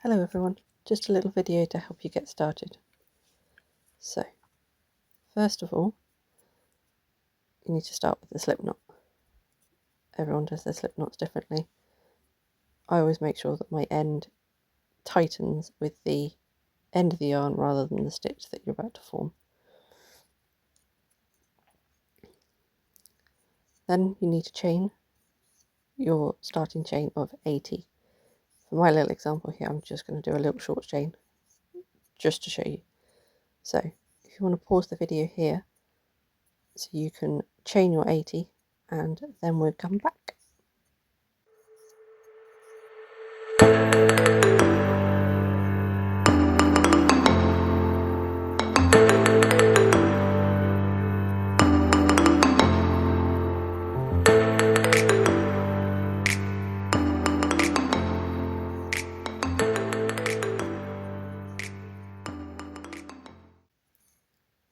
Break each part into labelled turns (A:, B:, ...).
A: Hello everyone, just a little video to help you get started. So, first of all, you need to start with the slip knot. Everyone does their slip knots differently. I always make sure that my end tightens with the end of the yarn rather than the stitch that you're about to form. Then you need to chain your starting chain of 80. For my little example here, I'm just going to do a little short chain just to show you. So, if you want to pause the video here so you can chain your 80 and then we'll come back.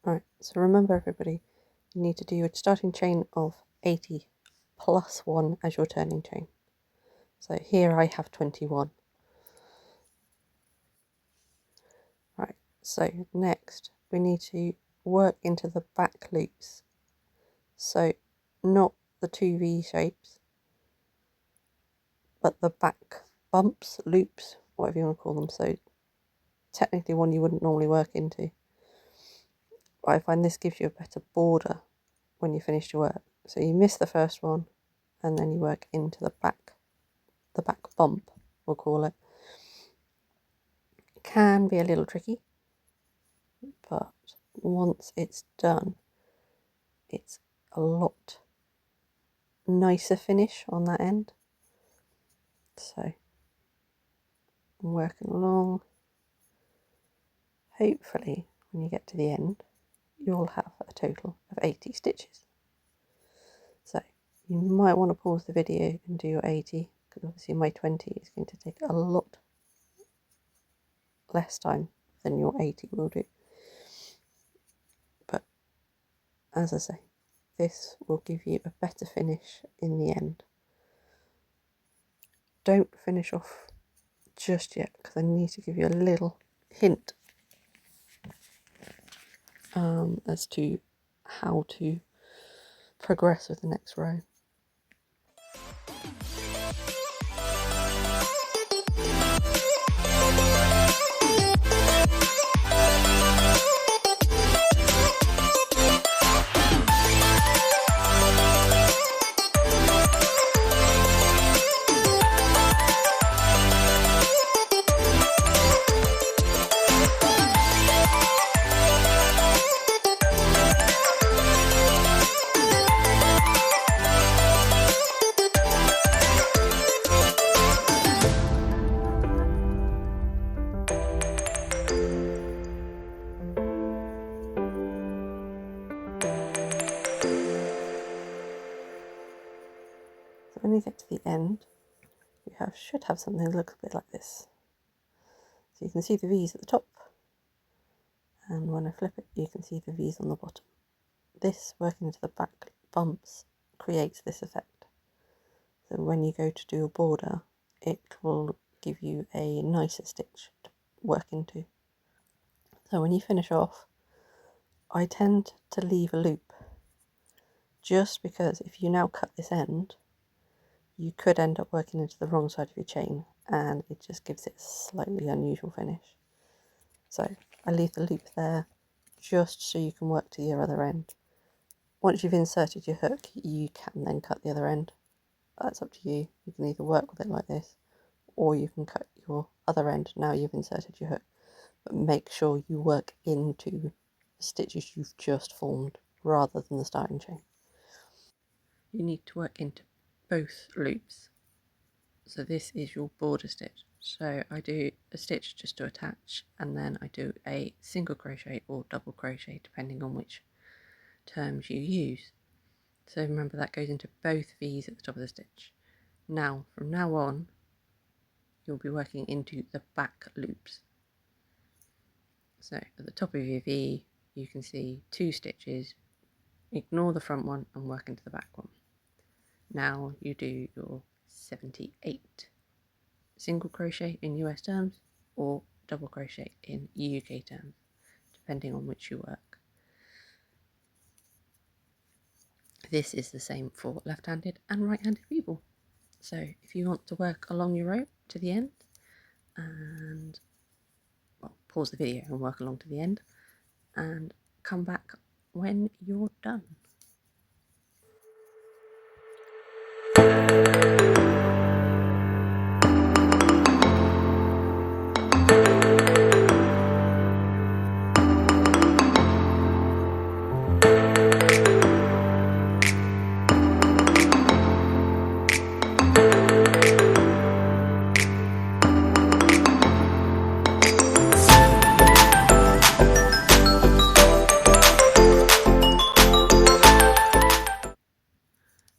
A: Alright, so remember everybody, you need to do your starting chain of 80 plus 1 as your turning chain. So here I have 21. Right, so next we need to work into the back loops. So not the two V shapes, but the back bumps, loops, whatever you want to call them. So technically one you wouldn't normally work into. But I find this gives you a better border when you finish your work. So you miss the first one and then you work into the back bump, we'll call it. It can be a little tricky, but once it's done, it's a lot nicer finish on that end. So I'm working along. Hopefully when you get to the end you'll have a total of 80 stitches. So you might want to pause the video and do your 80, because obviously my 20 is going to take a lot less time than your 80 will do. But as I say, this will give you a better finish in the end. Don't finish off just yet, because I need to give you a little hint as to how to progress with the next row. So when you get to the end, you should have something that looks a bit like this. So you can see the V's at the top, and when I flip it you can see the V's on the bottom. This, working into the back bumps, creates this effect. So when you go to do a border, it will give you a nicer stitch to work into. So when you finish off, I tend to leave a loop, just because if you now cut this end, you could end up working into the wrong side of your chain, and it just gives it a slightly unusual finish. So I leave the loop there just so you can work to your other end. Once you've inserted your hook, you can then cut the other end. That's up to you. You can either work with it like this, or you can cut your other end now you've inserted your hook. But make sure you work into the stitches you've just formed rather than the starting chain. You need to work into both loops. So this is your border stitch. So I do a stitch just to attach, and then I do a single crochet or double crochet depending on which terms you use. So remember, that goes into both V's at the top of the stitch. Now from now on you'll be working into the back loops. So at the top of your V you can see 2 stitches, ignore the front one and work into the back one. Now you do your 78 single crochet in US terms, or double crochet in UK terms, depending on which you work. This is the same for left-handed and right-handed people. So if you want to work along your row to the end, and well, pause the video and work along to the end, and come back when you're done.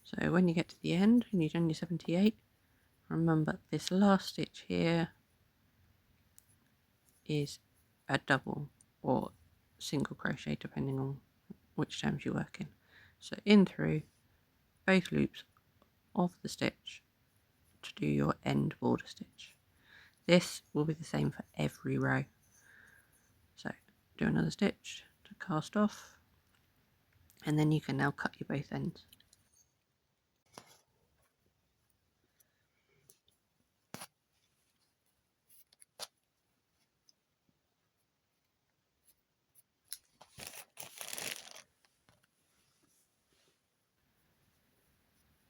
A: So when you get to the end and you've done your 78, remember this last stitch here is a double or single crochet depending on which terms you work in. So in through both loops of the stitch to do your end border stitch. This will be the same for every row. So do another stitch to cast off, and then you can now cut your both ends.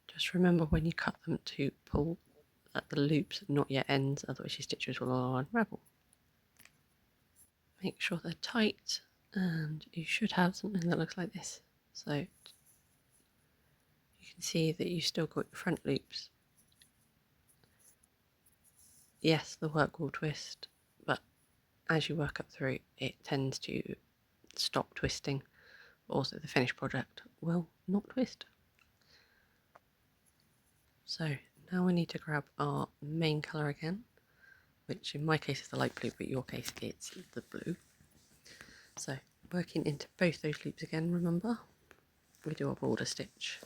A: Just remember when you cut them to pull at the loops, not yet ends, otherwise your stitches will unravel. Make sure they're tight, and you should have something that looks like this. So you can see that you've still got your front loops. Yes, the work will twist, but as you work up through, it tends to stop twisting. Also, the finished project will not twist. So now we need to grab our main colour again, which in my case is the light blue, but in your case it's the blue. So working into both those loops again, remember, we do a border stitch,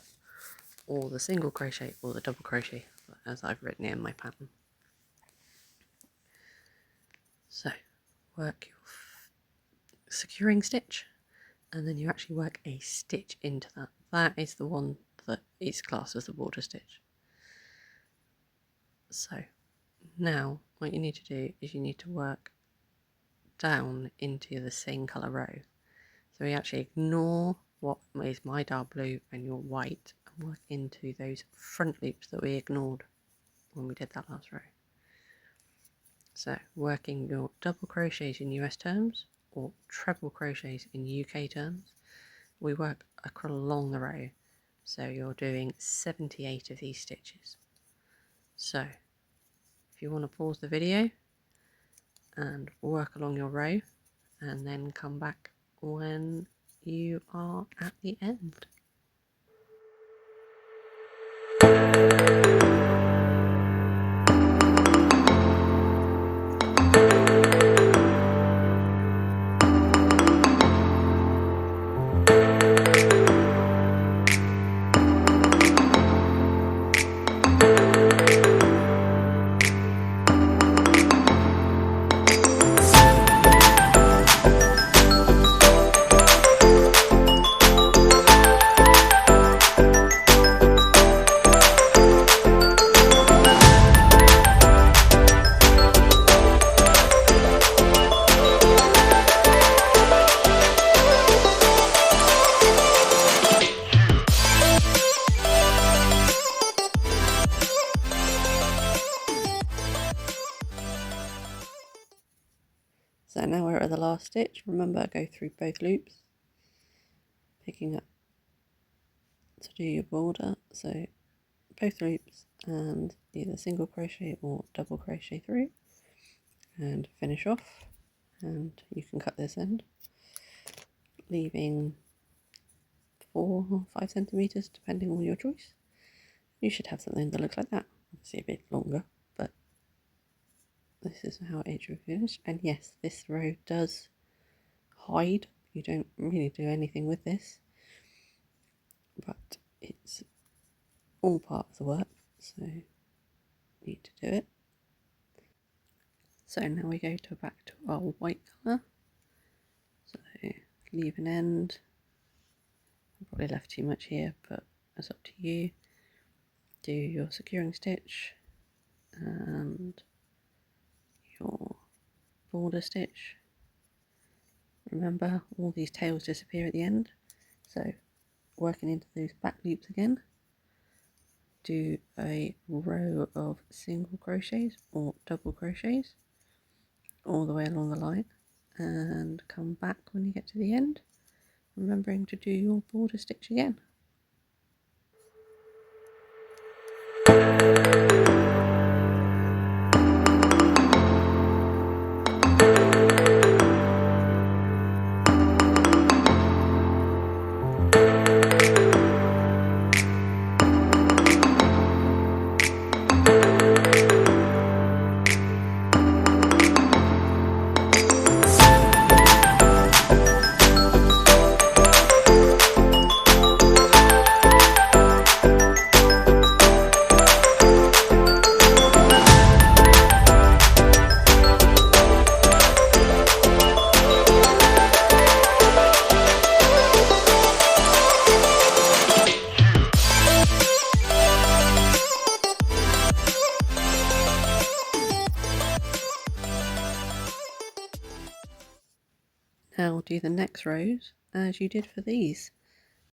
A: or the single crochet or the double crochet, as I've written it in my pattern. So work your securing stitch, and then you actually work a stitch into that. That is the one that is classed as the border stitch. So now what you need to do is you need to work down into the same colour row. So we actually ignore what is my dark blue and your white and work into those front loops that we ignored when we did that last row. So working your double crochets in US terms or treble crochets in UK terms, we work along the row. So you're doing 78 of these stitches. So if you want to pause the video and work along your row, and then come back when you are at the end. So now we're at the last stitch. Remember, go through both loops, picking up to do your border. So both loops and either single crochet or double crochet through and finish off. And you can cut this end, leaving 4 or 5 centimeters depending on your choice. You should have something that looks like that. Obviously a bit longer, but this is how it should finish. And yes, this row does hide. You don't really do anything with this, but it's all part of the work, so you need to do it. So now we go back to our white colour. So leave an end. I probably left too much here, but that's up to you. Do your securing stitch and your border stitch. Remember, all these tails disappear at the end, so working into those back loops again, do a row of single crochets or double crochets all the way along the line, and come back when you get to the end, remembering to do your border stitch again. Now do the next rows as you did for these.